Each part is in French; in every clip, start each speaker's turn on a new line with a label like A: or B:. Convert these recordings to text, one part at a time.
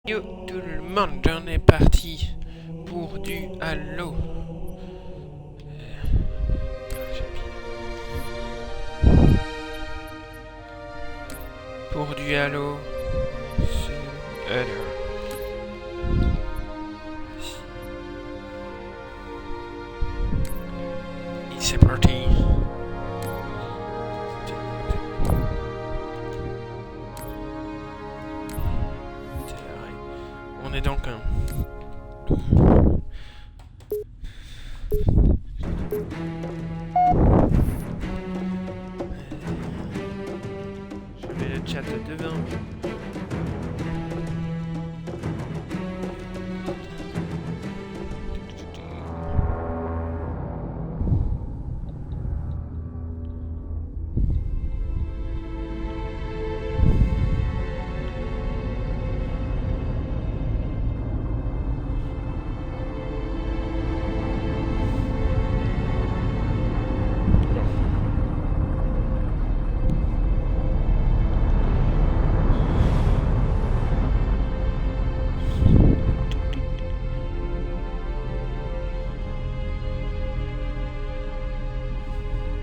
A: Yo, tout le monde, on est parti pour du Halo. Pour du Halo. Et c'est parti. On est donc un... Je mets le chat devant.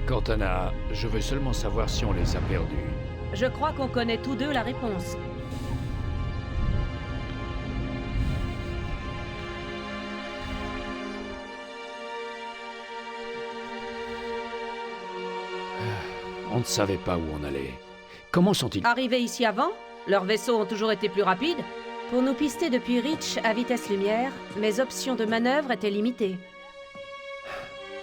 B: Cortana, je veux seulement savoir si on les a perdus.
C: Je crois qu'on connaît tous deux la réponse.
B: On ne savait pas où on allait. Comment sont-ils?
C: Arrivés ici avant, leurs vaisseaux ont toujours été plus rapides. Pour nous pister depuis Reach à vitesse lumière, mes options de manœuvre étaient limitées.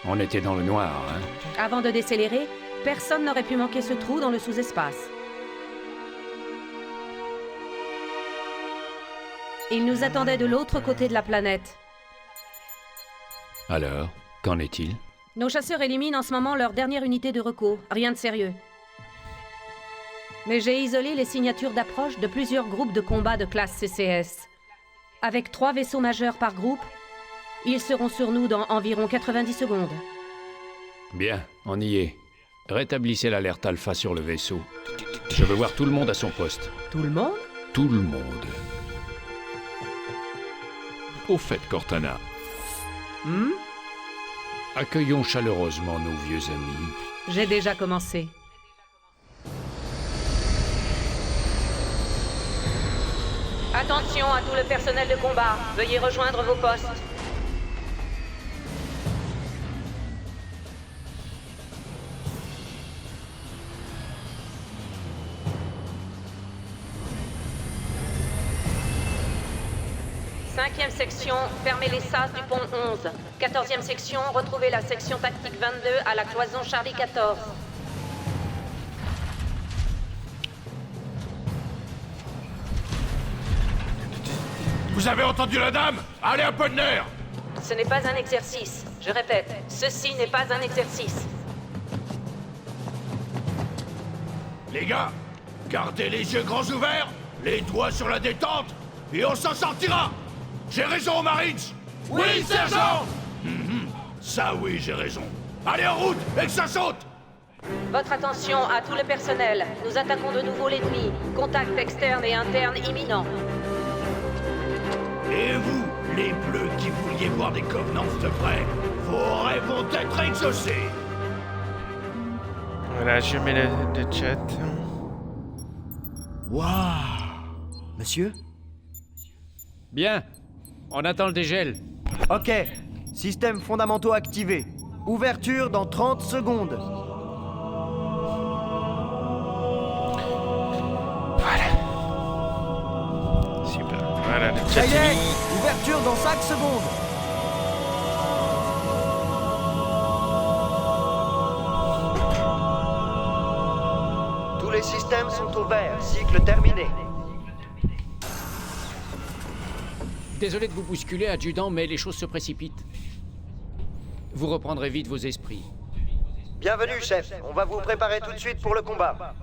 B: On était dans le noir, hein?
C: Avant de décélérer, personne n'aurait pu manquer ce trou dans le sous-espace. Ils nous attendaient de l'autre côté de la planète.
B: Alors, qu'en est-il?
C: Nos chasseurs éliminent en ce moment leur dernière unité de recours. Rien de sérieux. Mais j'ai isolé les signatures d'approche de plusieurs groupes de combat de classe CCS. Avec 3 vaisseaux majeurs par groupe, ils seront sur nous dans environ 90 secondes.
B: Bien, on y est. Rétablissez l'alerte alpha sur le vaisseau. Je veux voir tout le monde à son poste.
C: Tout le monde?
B: Tout le monde. Au fait, Cortana, accueillons chaleureusement nos vieux amis.
C: J'ai déjà commencé. Attention à tout le personnel de combat. Veuillez rejoindre vos postes. Cinquième section, fermez les sas du pont 11. 14e section, retrouvez la section tactique 22 à la cloison Charlie 14.
D: Vous avez entendu la dame? Allez, un peu de nerf!
C: Ce n'est pas un exercice. Je répète, ceci n'est pas un exercice.
D: Les gars, gardez les yeux grands ouverts, les doigts sur la détente, et on s'en sortira! J'ai raison, Marines! Oui, sergent! Ça oui, j'ai raison. Allez, en route, et que ça saute!
C: Votre attention à tout le personnel. Nous attaquons de nouveau l'ennemi. Contact externe et interne imminent.
D: Et vous, les bleus qui vouliez voir des Covenants de près, vos rêves vont être exaucés!
A: Voilà, je mets le chat.
E: Waouh! Monsieur?
B: Bien, on attend le dégel.
E: Ok. Systèmes fondamentaux activés. Ouverture dans 30 secondes.
A: Voilà. Super. Voilà, le chat
E: Ça y
A: est
E: est!
A: mis.
E: Ouverture dans 5 secondes. Tous les systèmes sont au vert. Cycle terminé.
B: Désolé de vous bousculer, adjudant, mais les choses se précipitent. Vous reprendrez vite vos esprits.
E: Bienvenue, chef. On va vous préparer tout de suite pour le combat.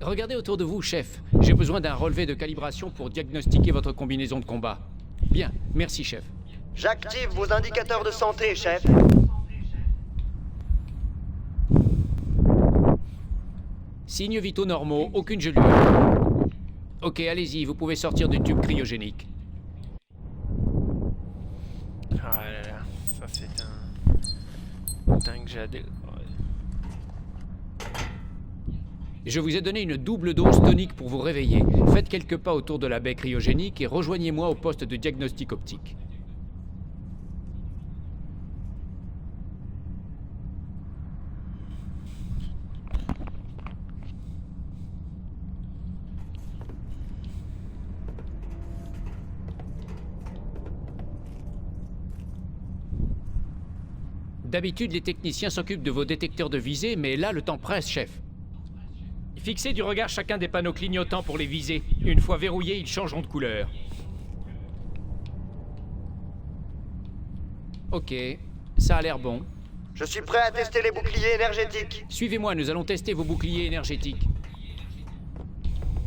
B: Regardez autour de vous, chef. J'ai besoin d'un relevé de calibration pour diagnostiquer votre combinaison de combat. Bien, merci, chef.
E: J'active vos indicateurs de santé, chef.
B: Signes vitaux normaux, aucune gelure. Ok, allez-y, vous pouvez sortir du tube cryogénique.
A: Ah là là, ça c'est un dingue j'adore.
B: Je vous ai donné une double dose tonique pour vous réveiller. Faites quelques pas autour de la baie cryogénique et rejoignez-moi au poste de diagnostic optique. D'habitude, les techniciens s'occupent de vos détecteurs de visée, mais là, le temps presse, chef. Fixez du regard chacun des panneaux clignotants pour les viser. Une fois verrouillés, ils changeront de couleur. Ok, ça a l'air bon.
E: Je suis prêt à tester les boucliers énergétiques.
B: Suivez-moi, nous allons tester vos boucliers énergétiques.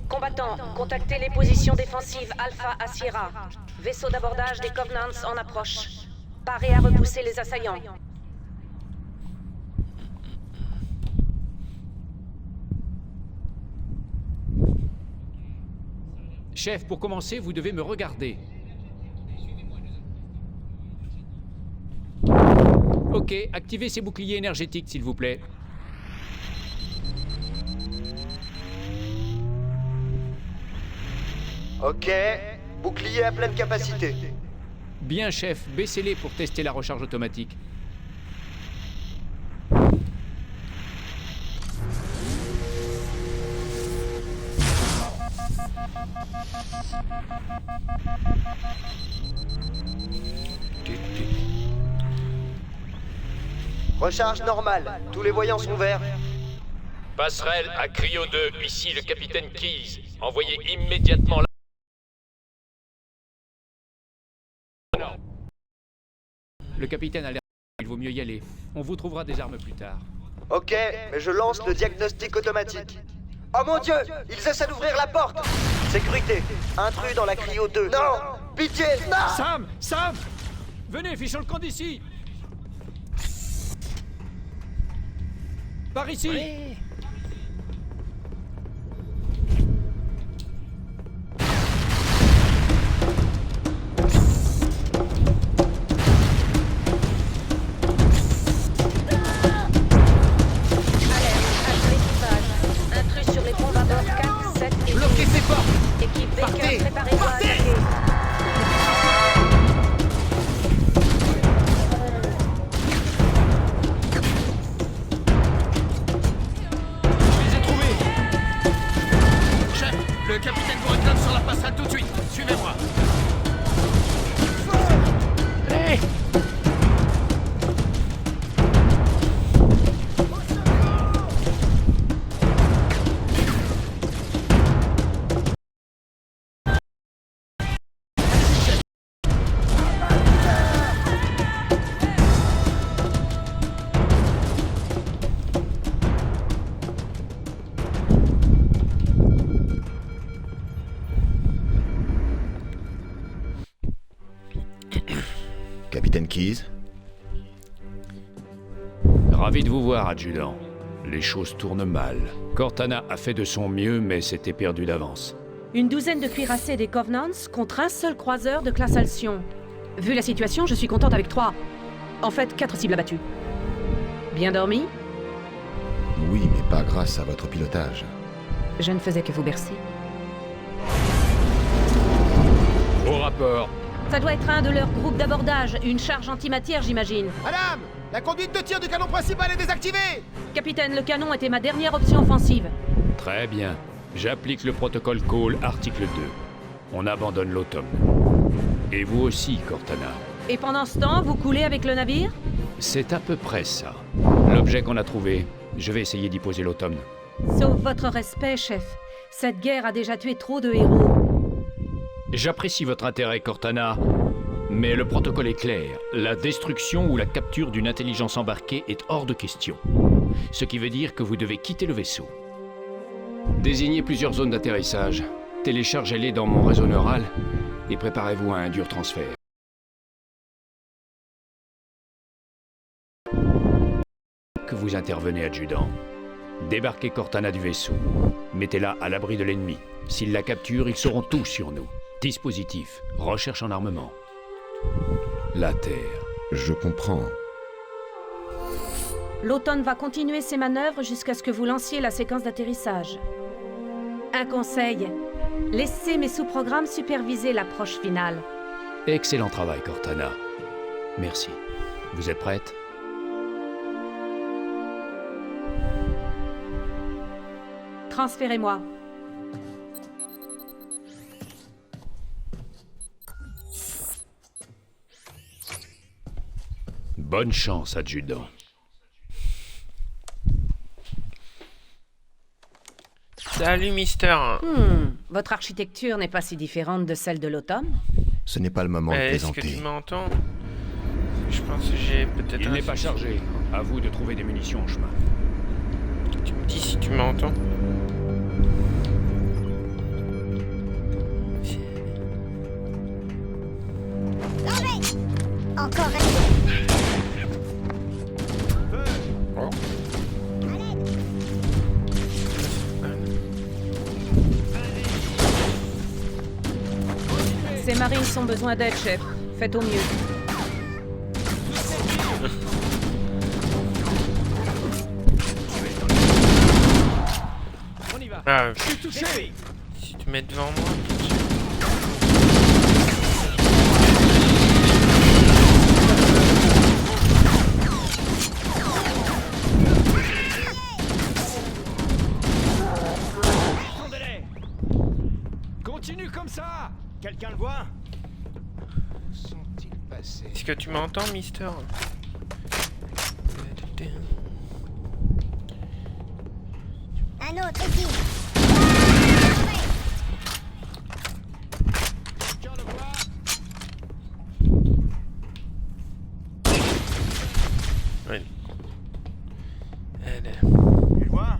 C: Combattants, contactez les positions défensives Alpha à Sierra. Vaisseau d'abordage des Covenants en approche. Parez à repousser les assaillants.
B: Chef, pour commencer, vous devez me regarder. Ok, activez ces boucliers énergétiques, s'il vous plaît.
E: Ok, bouclier à pleine capacité.
B: Bien, chef, baissez-les pour tester la recharge automatique.
E: Recharge normale. Tous les voyants sont verts.
F: Passerelle à Cryo 2, ici le capitaine Keyes. Envoyez immédiatement la...
B: Le capitaine a l'air... Il vaut mieux y aller. On vous trouvera des armes plus tard.
E: Ok, mais je lance le diagnostic automatique. Oh mon Dieu, ils essaient d'ouvrir la porte. Sécurité, intrus dans la cryo 2. Non, pitié, non.
B: Sam! Sam! Venez, fichons le camp d'ici! Par ici!
C: Intrus sur les pompes à bord 4, 7 et 12.
B: Bloquez ces portes!
C: Équipe
B: Partez!
C: B15, préparez-vous à attaquer.
A: Je les ai trouvés. Chef, le capitaine vous réclame sur la passerelle tout de suite. Suivez-moi. Allez!
G: Capitaine Keyes?
B: Ravi de vous voir, adjudant. Les choses tournent mal. Cortana a fait de son mieux, mais c'était perdu d'avance.
C: Une douzaine de cuirassés des Covenants contre un seul croiseur de classe Alcyon. Vu la situation, je suis contente avec 3. En fait, 4 cibles abattues. Bien dormi?
G: Oui, mais pas grâce à votre pilotage.
C: Je ne faisais que vous bercer.
B: Au rapport.
C: Ça doit être un de leurs groupes d'abordage, une charge antimatière, j'imagine.
H: Madame, la conduite de tir du canon principal est désactivée.
C: Capitaine, le canon était ma dernière option offensive.
B: Très bien. J'applique le protocole Call, article 2. On abandonne l'automne. Et vous aussi, Cortana.
C: Et pendant ce temps, vous coulez avec le navire?
B: C'est à peu près ça. L'objet qu'on a trouvé, je vais essayer d'y poser l'automne.
C: Sauf votre respect, chef. Cette guerre a déjà tué trop de héros.
B: J'apprécie votre intérêt, Cortana, mais le protocole est clair. La destruction ou la capture d'une intelligence embarquée est hors de question. Ce qui veut dire que vous devez quitter le vaisseau. Désignez plusieurs zones d'atterrissage, téléchargez-les dans mon réseau neural et préparez-vous à un dur transfert. Que vous intervenez, adjudant. Débarquez Cortana du vaisseau. Mettez-la à l'abri de l'ennemi. S'ils la capturent, ils sauront tout sur nous. Dispositif, recherche en armement. La Terre.
G: Je comprends.
C: L'Automne va continuer ses manœuvres jusqu'à ce que vous lanciez la séquence d'atterrissage. Un conseil, laissez mes sous-programmes superviser l'approche finale.
B: Excellent travail, Cortana. Merci. Vous êtes prête?
C: Transférez-moi.
B: Bonne chance, adjudant.
I: Salut, Mister.
C: Votre architecture n'est pas si différente de celle de l'Automne.
G: Ce n'est pas le moment de
I: Est-ce que
G: plaisanter.
I: tu m'entends? Je pense que j'ai peut-être
B: Il
I: un
B: n'est pas
I: souci.
B: chargé. À vous de trouver des munitions en chemin.
I: Tu me dis si tu m'entends.
J: Encore un.
I: Oh.
C: Ces marines ont besoin d'aide, chef. Faites au mieux.
I: Ah, si tu mets devant moi.
A: Continue comme ça. Quelqu'un le voit? Où sont-ils passés?
I: Est-ce que tu m'entends, Mister?
J: Un autre ici.
A: Quelqu'un le voit?
I: Oui. Allez.
A: Tu le vois?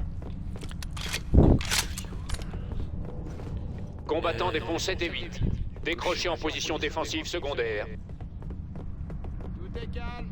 F: Combattants des ponts 7 et 8. Décrochez en position défensive secondaire.
A: Tout est calme.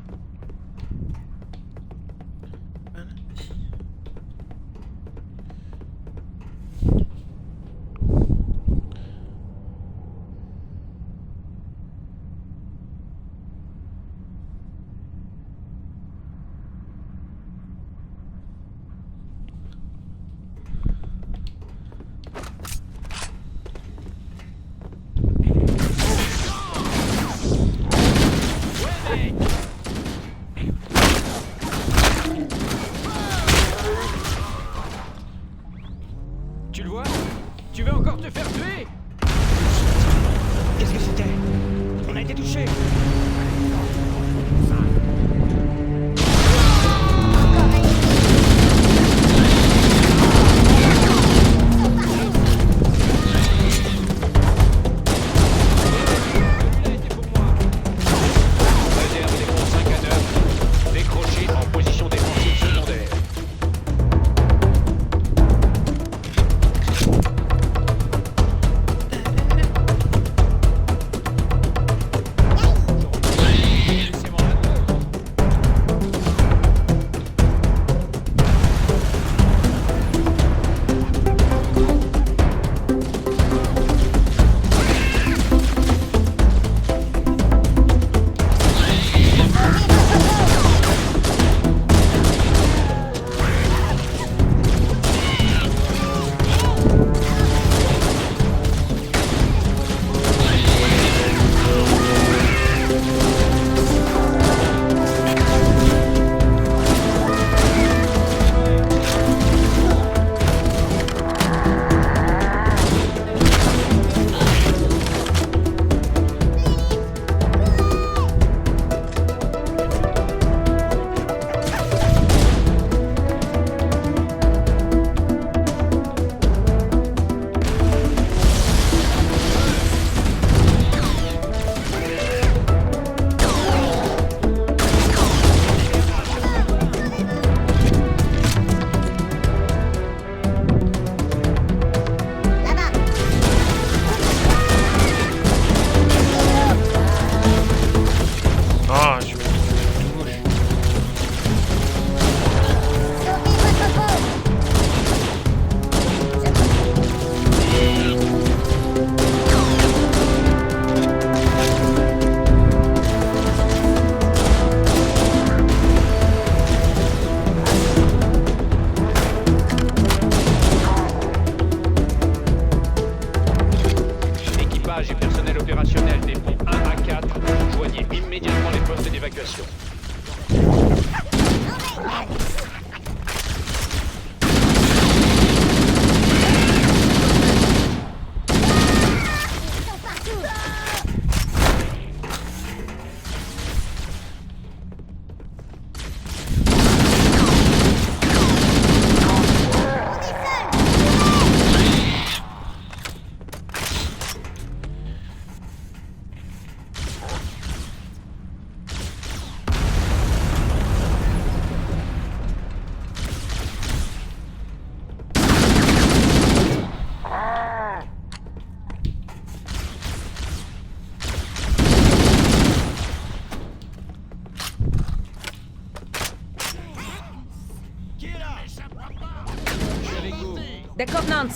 C: Des Covenants.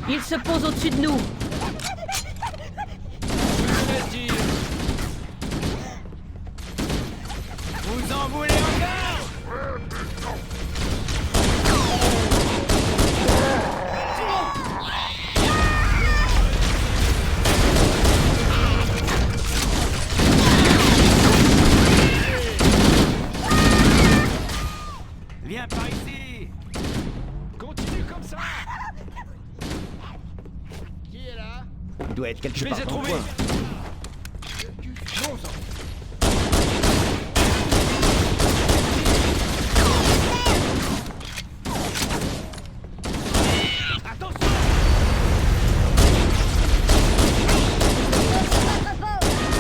C: Ils se posent au-dessus de nous.
A: Vous en voulez encore? Viens par ici. Continue comme ça. Qui est là?
H: Il doit être quelque
A: Je les
H: part
A: ai
H: dans le
A: trouvés.
H: coin.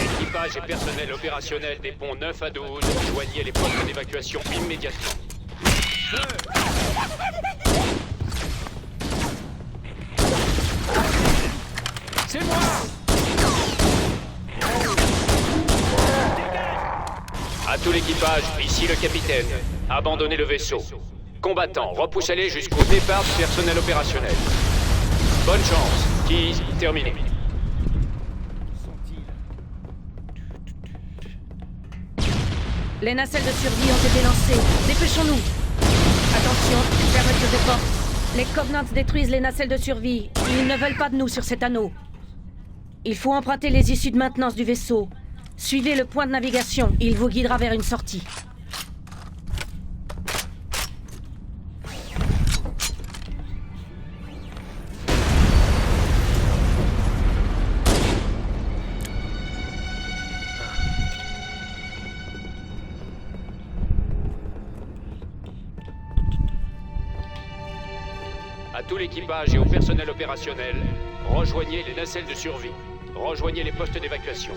F: Équipage et personnel opérationnel des ponts 9 à 12, joignez les postes d'évacuation immédiatement.
A: C'est moi.
F: À tout l'équipage, ici le capitaine. Abandonnez le vaisseau. Combattants, repoussez-les jusqu'au départ du personnel opérationnel. Bonne chance. Keys, terminé.
C: Les nacelles de survie ont été lancées. Dépêchons-nous. Attention, fermeture des portes. Les Covenants détruisent les nacelles de survie. Ils ne veulent pas de nous sur cet anneau. Il faut emprunter les issues de maintenance du vaisseau. Suivez le point de navigation. Il vous guidera vers une sortie.
F: À tout l'équipage et au personnel opérationnel, rejoignez les nacelles de survie. Rejoignez les postes d'évacuation.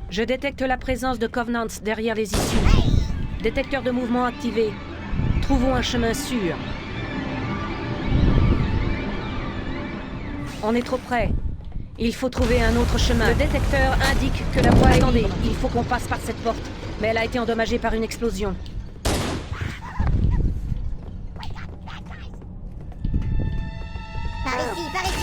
C: Je détecte la présence de Covenants derrière les issues. Détecteur de mouvement activé. Trouvons un chemin sûr. On est trop près. Il faut trouver un autre chemin. Le détecteur indique que la voie est libre. Il faut qu'on passe par cette porte. Mais elle a été endommagée par une explosion.
J: Par ici, par ici.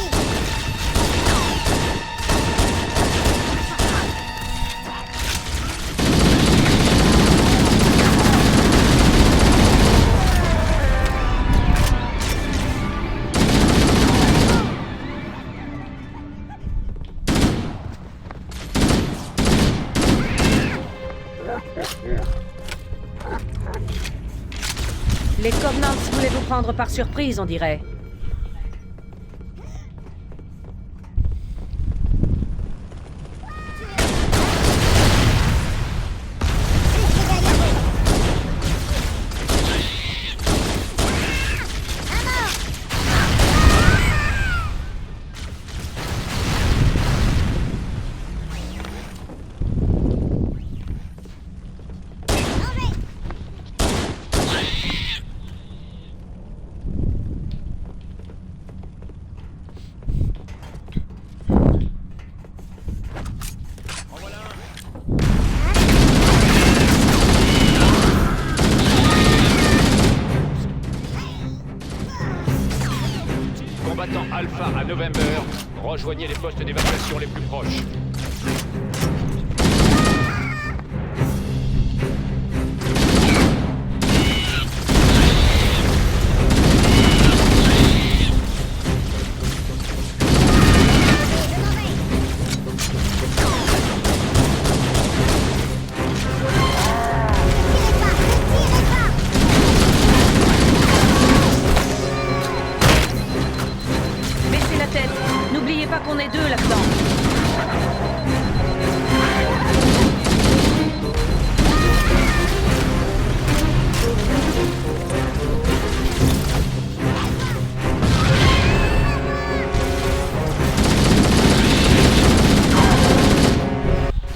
C: Les Covenants voulaient vous prendre par surprise, on dirait.
F: Combattant Alpha à November, rejoignez les postes d'évacuation les plus proches.
C: Baissez la tête. N'oubliez pas qu'on est deux là-dedans.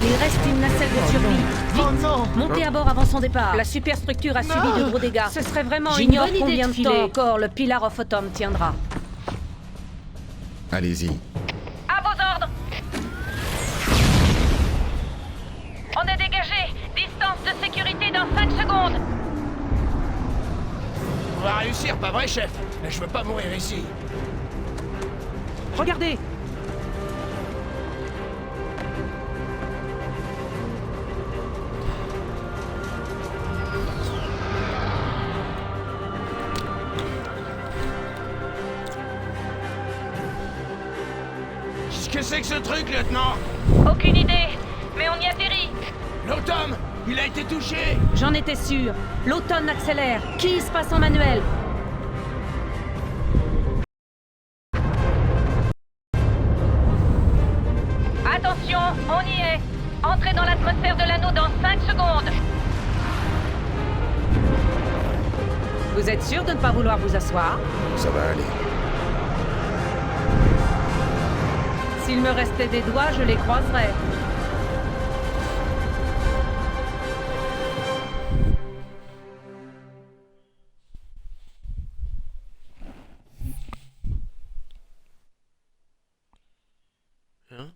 C: Il reste une nacelle de survie. Vite, montez à bord avant son départ. La superstructure a subi de gros dégâts. Ce serait vraiment une bonne idée. Combien de temps encore le Pillar of Autumn tiendra.
G: Allez-y.
C: À vos ordres. On est dégagé. Distance de sécurité dans 5 secondes.
A: On va réussir. réussir, pas vrai, chef? Mais je veux pas mourir ici.
C: Regardez!
A: Qu'est-ce que c'est que ce truc, lieutenant?
C: Aucune idée, mais on y atterrit.
A: L'automne, il a été touché.
C: J'en étais sûr. L'automne accélère. Qui se passe en manuel? Attention, on y est. Entrez dans l'atmosphère de l'anneau dans 5 secondes. Vous êtes sûr de ne pas vouloir vous asseoir?
G: Ça va aller.
C: S'il me restait des doigts, je les croiserais.
I: Hein?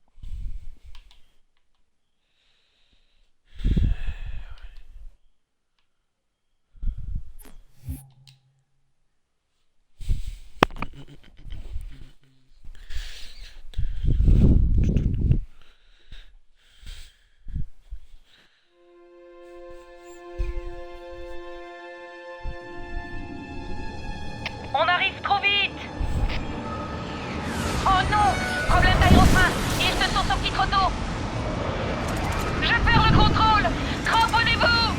C: On arrive trop vite! Oh non! Problème d'aérofrein! Ils se sont sortis trop tôt! Je perds le contrôle! Cramponnez-vous!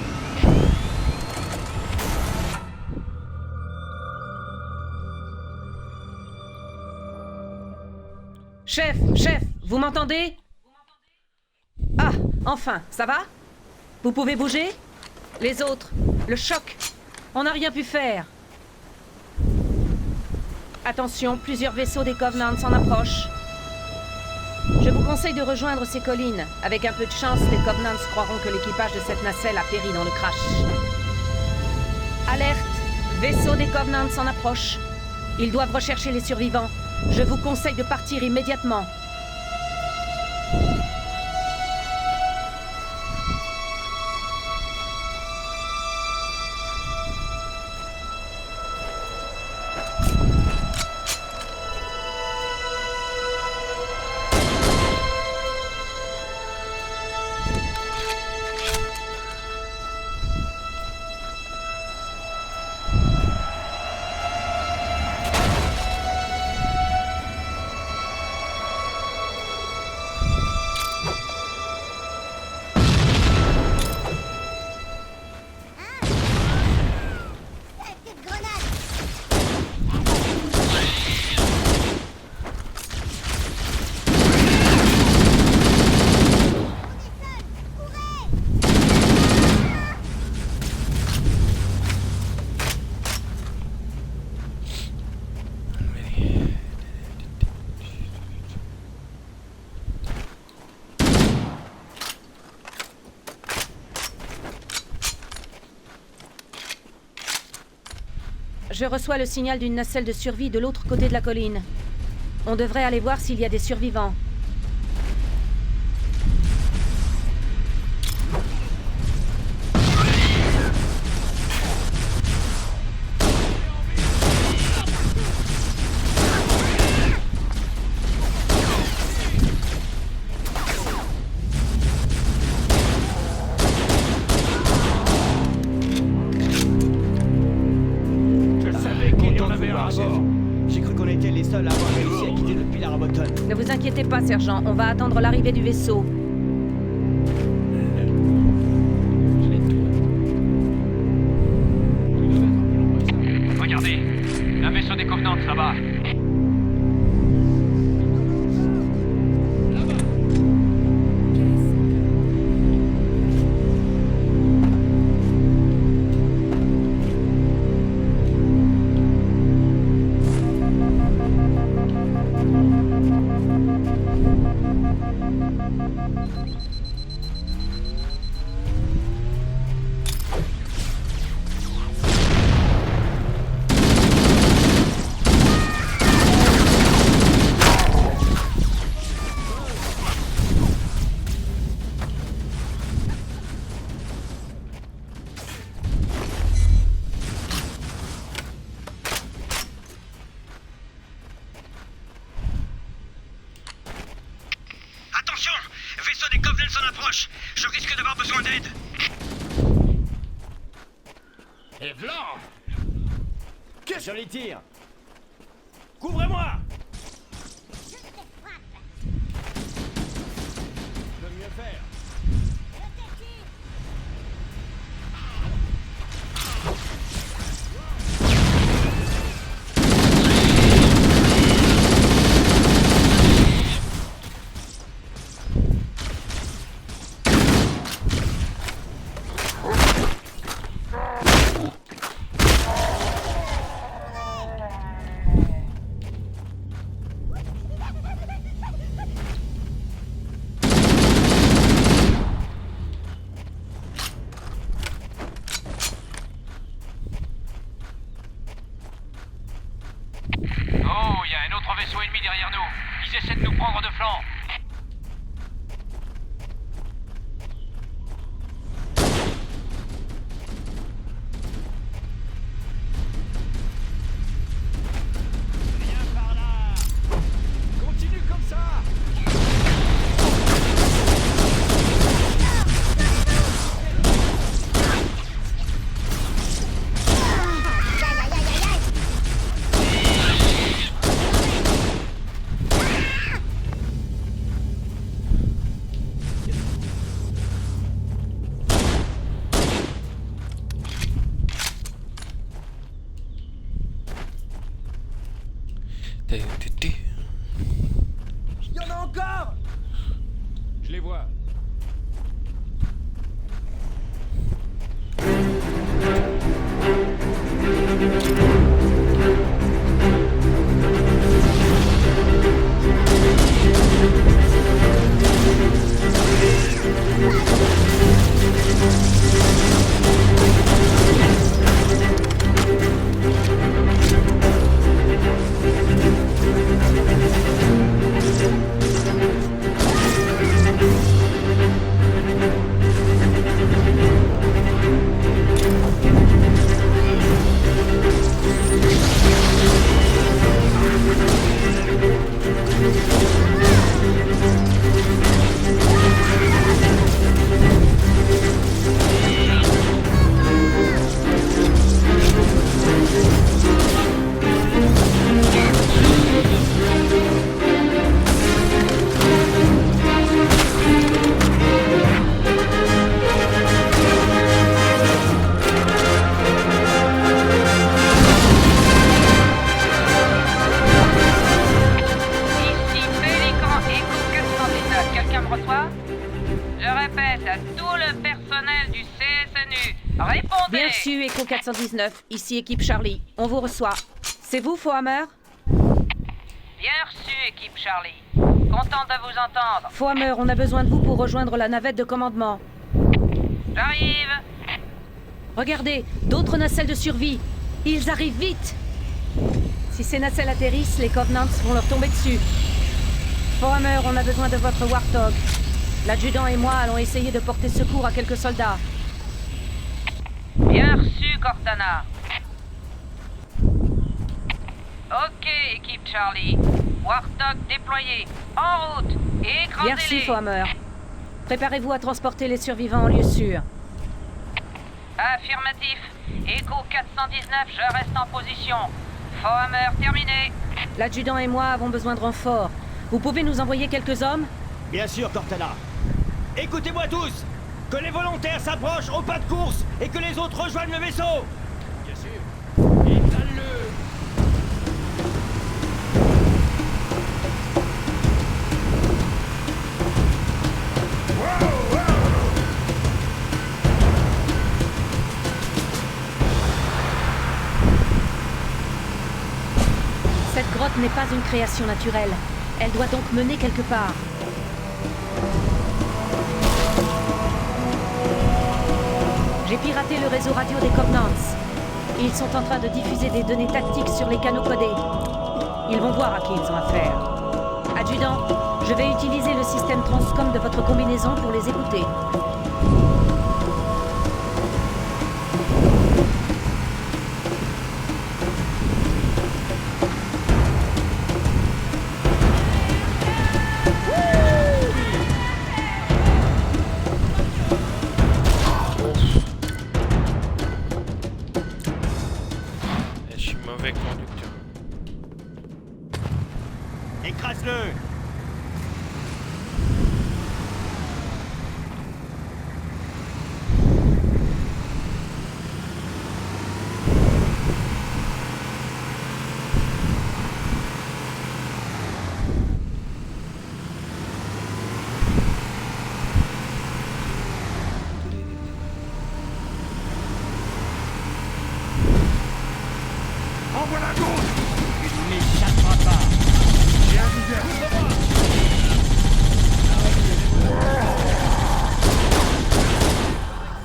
C: Chef, vous m'entendez? Ah, enfin, ça va? Vous pouvez bouger? Les autres, le choc! On n'a rien pu faire! Attention, plusieurs vaisseaux des Covenants s'en approchent. Je vous conseille de rejoindre ces collines. Avec un peu de chance, les Covenants croiront que l'équipage de cette nacelle a péri dans le crash. Alerte! Vaisseaux des Covenants s'en approchent. Ils doivent rechercher les survivants. Je vous conseille de partir immédiatement.
J: Petite grenade.
C: Je reçois le signal d'une nacelle de survie de l'autre côté de la colline. On devrait aller voir s'il y a des survivants.
A: Je savais qu'il y en avait un, chef.
H: J'ai cru qu'on était les seuls à avoir réussi à quitter le Pilar à Botton.
C: Ne vous inquiétez pas, sergent. On va attendre l'arrivée du vaisseau.
F: Regardez, un vaisseau des Covenants là-bas.
A: Je risque d'avoir besoin d'aide. Et v'lan! Qu'est-ce que les tire? Couvrez-moi!
J: Je te frappe.
A: Je peux mieux faire.
J: Je te tue.
F: Oh, il y a un autre vaisseau ennemi derrière nous. Ils essaient de nous prendre de flanc.
A: Viens par là! Continue comme ça!
J: Aïe, aïe, aïe, aïe, aïe.
H: Il y en a encore!
B: Je les vois.
C: Ici Pélican Echo 419. Quelqu'un me reçoit? Je répète à tout le personnel du CSNU. Répondez! Bien reçu, Echo 419. Ici équipe Charlie. On vous reçoit. C'est vous, Fohammer? Bien reçu, équipe Charlie. Contente de vous entendre. Fohammer, on a besoin de vous pour rejoindre la navette de commandement. J'arrive. Regardez, d'autres nacelles de survie. Ils arrivent vite. Si ces nacelles atterrissent, les Covenants vont leur tomber dessus. Fohammer, on a besoin de votre Warthog. L'adjudant et moi allons essayer de porter secours à quelques soldats. Bien reçu, Cortana. Ok, équipe Charlie. Warthog déployé. En route. Écrasez-les. Bien reçu, Fohammer. Préparez-vous à transporter les survivants en lieu sûr. Affirmatif. Echo 419, je reste en position. Fohammer terminé. L'adjudant et moi avons besoin de renforts. Vous pouvez nous envoyer quelques hommes?
A: Bien sûr, Cortana. Écoutez-moi tous! Que les volontaires s'approchent au pas de course et que les autres rejoignent le vaisseau!
B: Bien sûr. Étale-le.
C: Cette grotte n'est pas une création naturelle. Elle doit donc mener quelque part. J'ai piraté le réseau radio des Covenants. Ils sont en train de diffuser des données tactiques sur les canaux codés. Ils vont voir à qui ils ont affaire. Adjudant, je vais utiliser le système Transcom de votre combinaison pour les écouter.
I: mauvais conducteur.
H: Écrase-le!
D: Envoie la gauche!
H: Il n'échappera pas!
D: J'ai un viseur!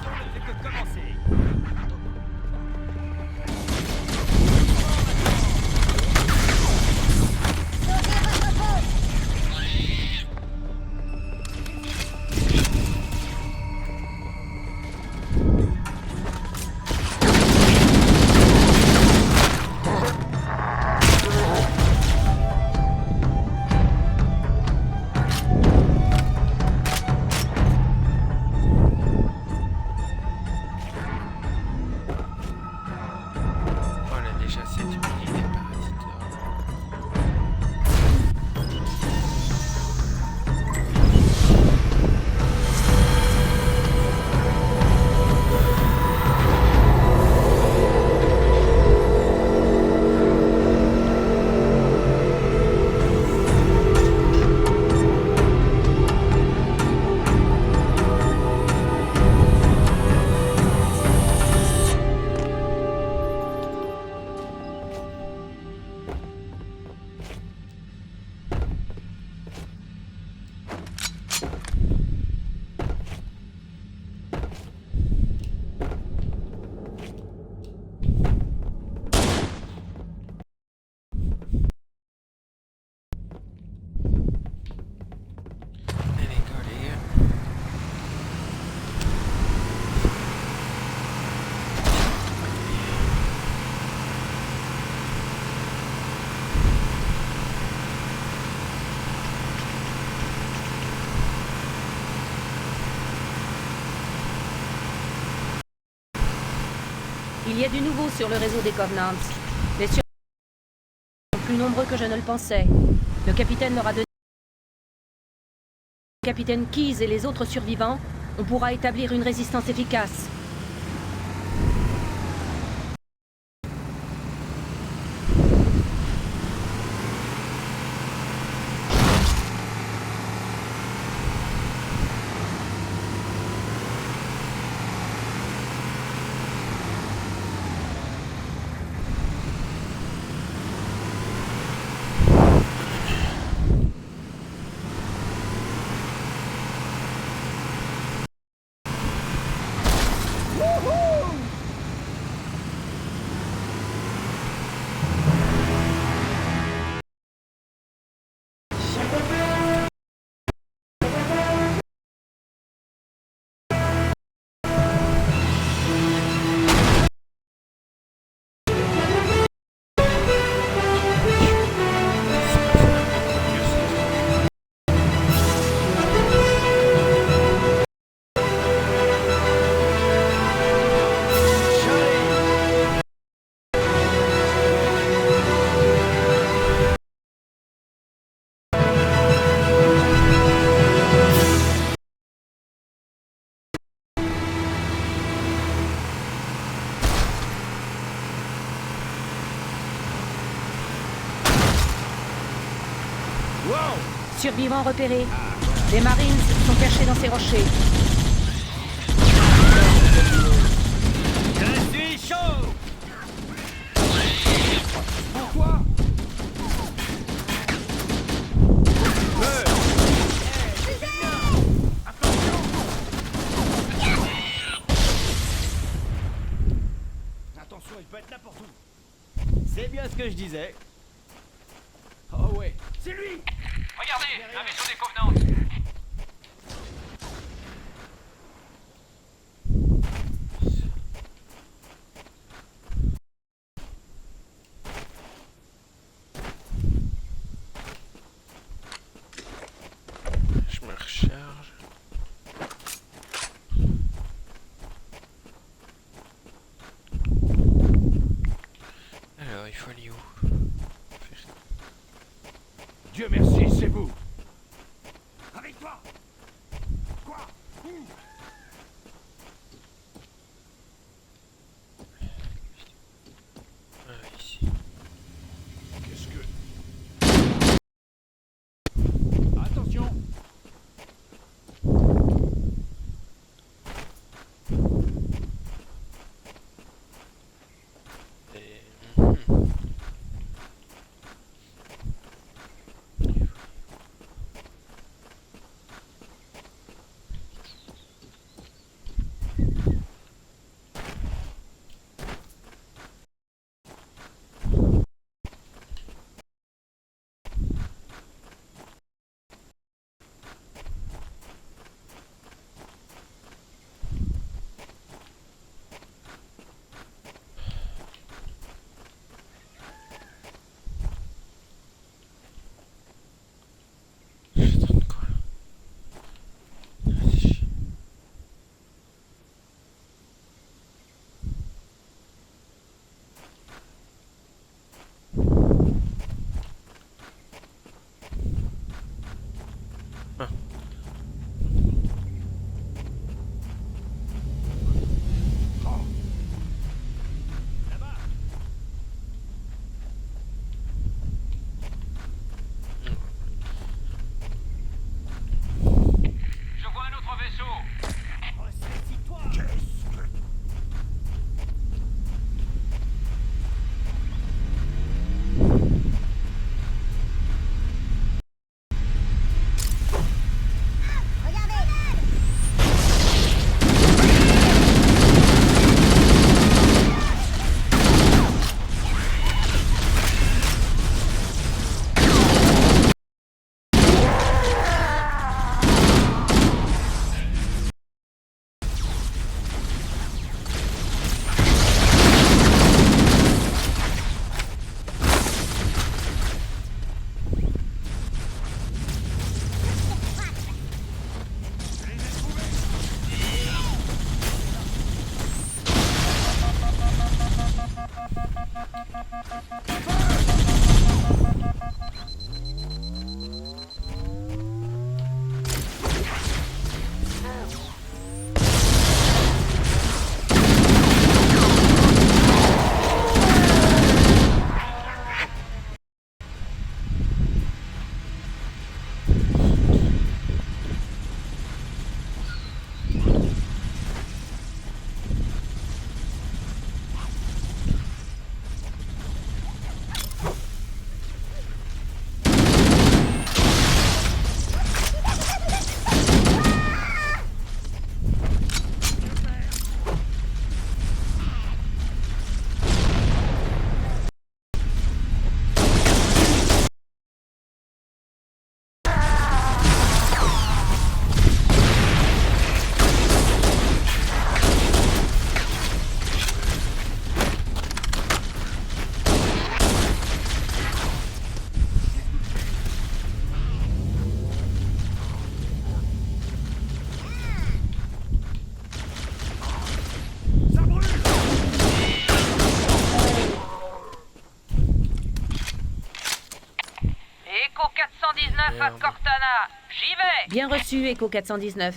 H: Ne fait que commencer!
J: Sauvez votre peau!
I: Oh, elle a déjà 7 unités parasitaires. Et les gars, les gars.
C: Il y a du nouveau sur le réseau des Covenants. Les survivants sont plus nombreux que je ne le pensais. Le capitaine leur a donné... Capitaine Keyes et les autres survivants, on pourra établir une résistance efficace. Survivants repérés. Les Marines sont cachés dans ces rochers.
H: Je suis chaud!
D: Pourquoi?
H: Attention, il peut être là pour tout! C'est bien ce que je disais.
D: Oh ouais.
H: C'est lui!
F: Regardez, un vaisseau des Covenants.
I: Je me recharge. Alors il faut aller où?
D: Dieu merci, c'est vous. Avec toi. Quoi? Où?
I: Ici.
D: Qu'est-ce que...
B: Attention!
K: à Cortana. J'y vais.
C: Bien reçu, Echo 419.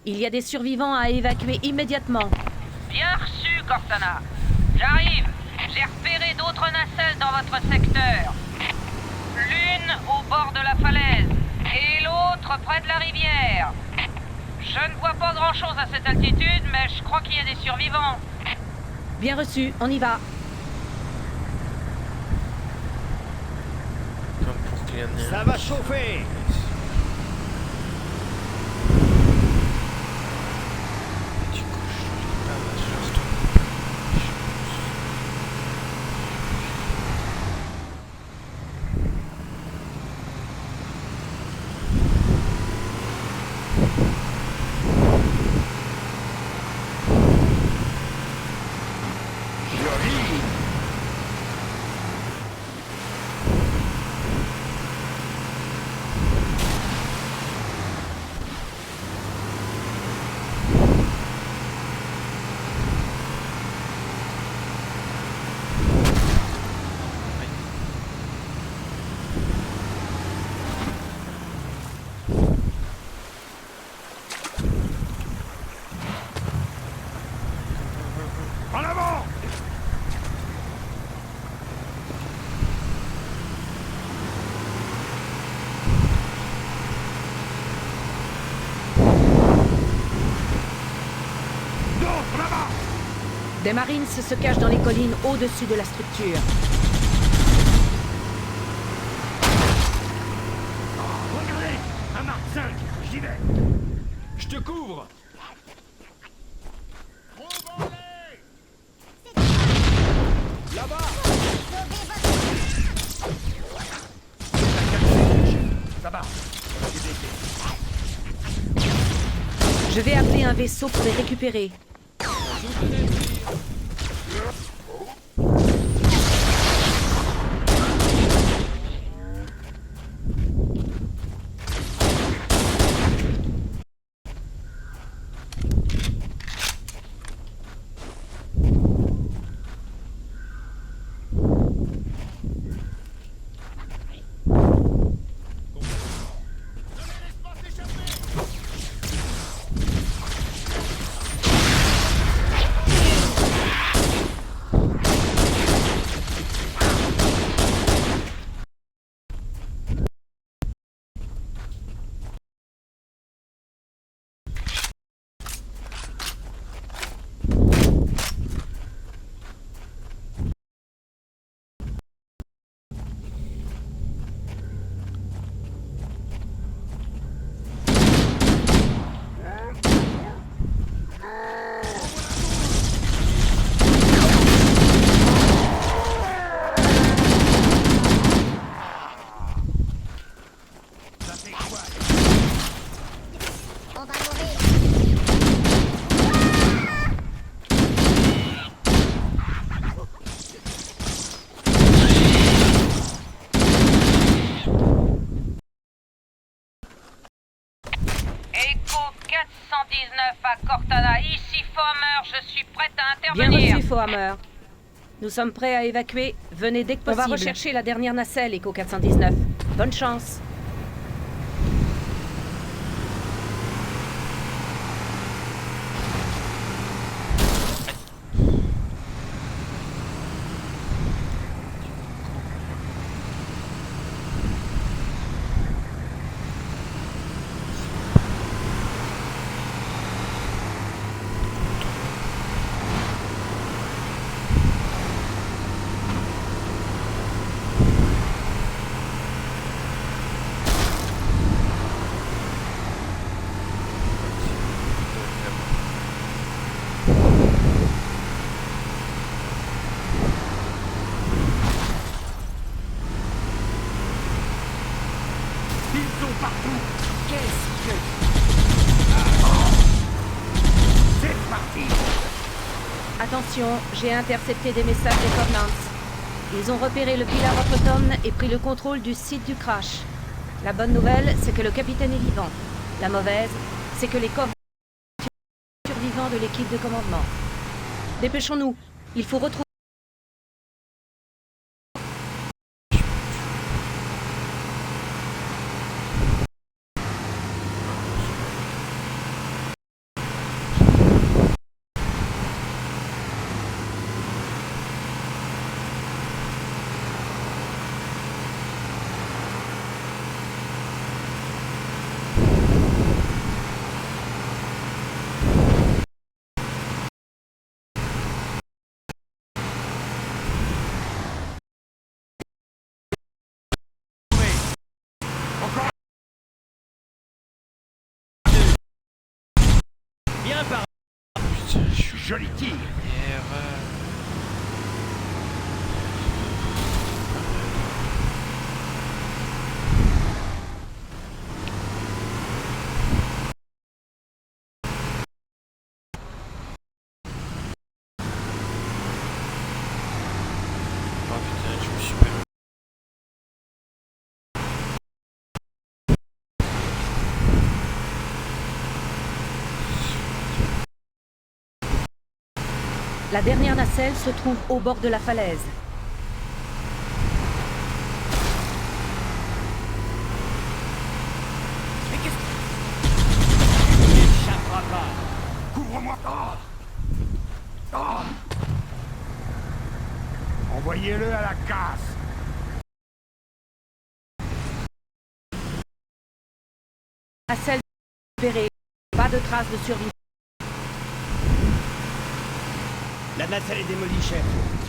C: Il y a des survivants à évacuer immédiatement.
K: Bien reçu, Cortana. J'arrive. J'ai repéré d'autres nacelles dans votre secteur. L'une au bord de la falaise et l'autre près de la rivière. Je ne vois pas grand-chose à cette altitude, mais je crois qu'il y a des survivants.
C: Bien reçu, on y va.
H: Ça va chauffer.
C: Des Marines se cachent dans les collines au-dessus de la structure.
D: Regardez! Un Mark 5! J'y vais!
B: Je te couvre.
D: Ça va!
C: Je vais appeler un vaisseau pour les récupérer.
J: On va mourir.
K: Echo 419 à Cortana. Ici Fohammer, je suis prête à
C: Bien
K: intervenir.
C: reçu, Fohammer. Nous sommes prêts à évacuer. Venez dès que possible. On va rechercher la dernière nacelle, Echo 419. Bonne chance.
D: Ils sont partout! Qu'est-ce que... C'est parti!
C: Attention, j'ai intercepté des messages des Covenants. Ils ont repéré le Pilar Autom et pris le contrôle du site du crash. La bonne nouvelle, c'est que le capitaine est vivant. La mauvaise, c'est que les Covenants sont survivants de l'équipe de commandement. Dépêchons-nous, il faut retrouver...
B: Bien par...
D: Putain, je suis joli tir!
I: Oh putain, je me suis perdu.
C: La dernière nacelle se trouve au bord de la falaise.
D: Mais qu'est-ce que... Il n'échappera pas! Couvre-moi! Envoyez-le à la casse!
C: Nacelle récupérée. Pas de traces de survie.
L: La nacelle est démolie, chef.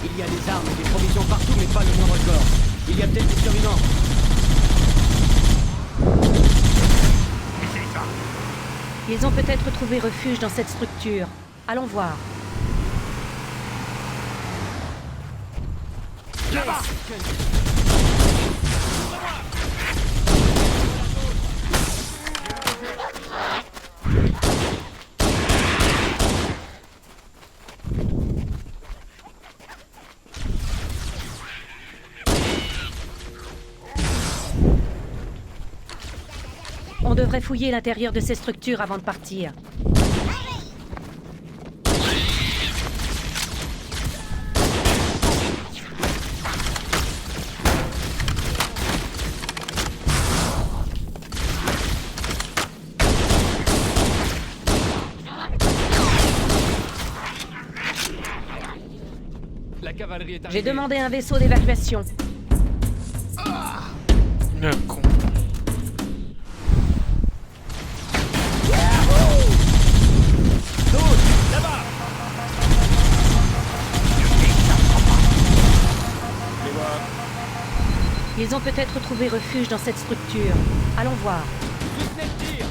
L: Il y a des armes et des provisions partout, mais pas le moindre corps. Il y a peut-être des survivants.
C: Ils ont peut-être trouvé refuge dans cette structure. Allons voir.
D: Là-bas!
C: On devrait fouiller l'intérieur de ces structures avant de partir.
B: La cavalerie est arrivée.
C: J'ai demandé un vaisseau d'évacuation.
I: Le con.
L: Là-bas!
C: Ils ont peut-être trouvé refuge dans cette structure. Allons voir.
B: Soutenez le tir.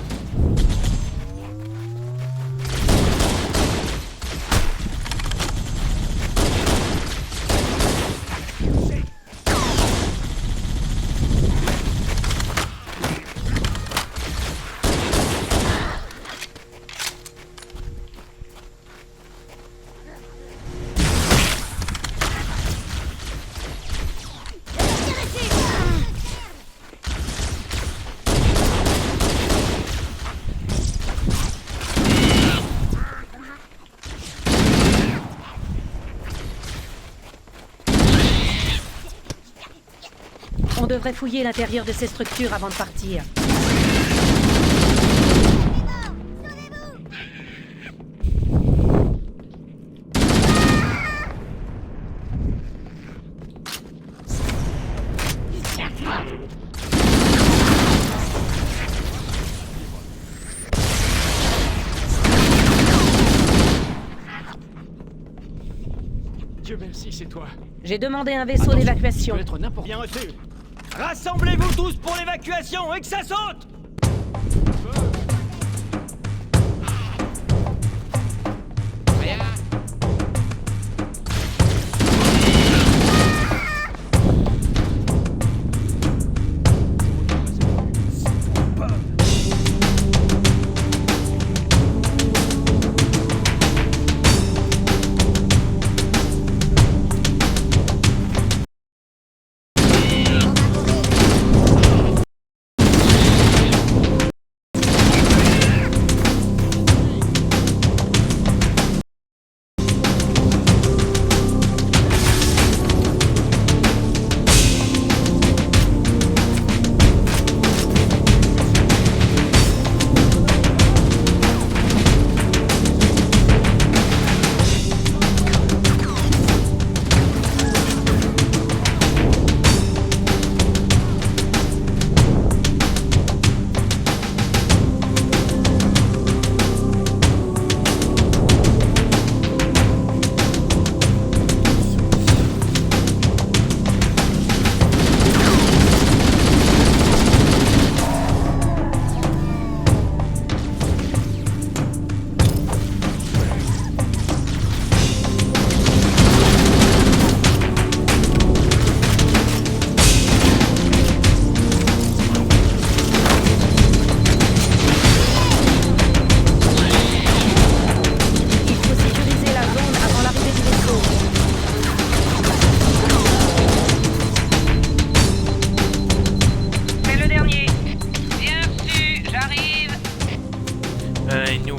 C: On devrait fouiller l'intérieur de ces structures avant de partir.
B: Dieu merci, c'est toi.
C: J'ai demandé un vaisseau d'évacuation.
B: Peut être n'importe.
L: Bien reçu. Rassemblez-vous tous pour l'évacuation et que ça saute!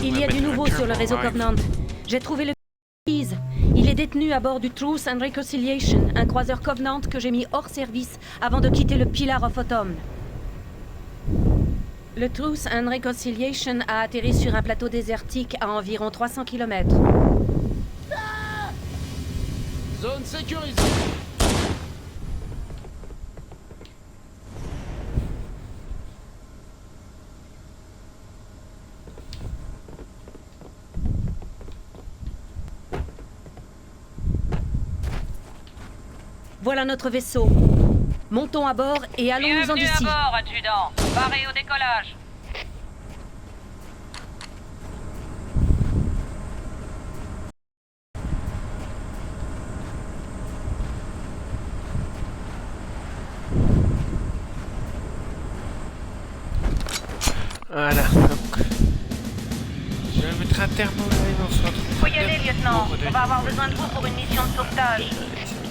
C: Il y a du nouveau sur le réseau Covenant. J'ai trouvé le Keys. Il est détenu à bord du Truth and Reconciliation, un croiseur Covenant que j'ai mis hors service avant de quitter le Pillar of Autumn. Le Truth and Reconciliation a atterri sur un plateau désertique à environ 300 km.
A: Zone sécurisée.
C: Voilà notre vaisseau. Montons à bord et allons-nous-en
K: Bienvenue
C: d'ici.
K: à bord, adjudant. Paré au décollage.
I: Voilà, donc... Je vais mettre un thermo là et on se retrouve.
K: Faut y aller, lieutenant. On va avoir besoin de vous pour une mission de sauvetage.
I: Allez, c'est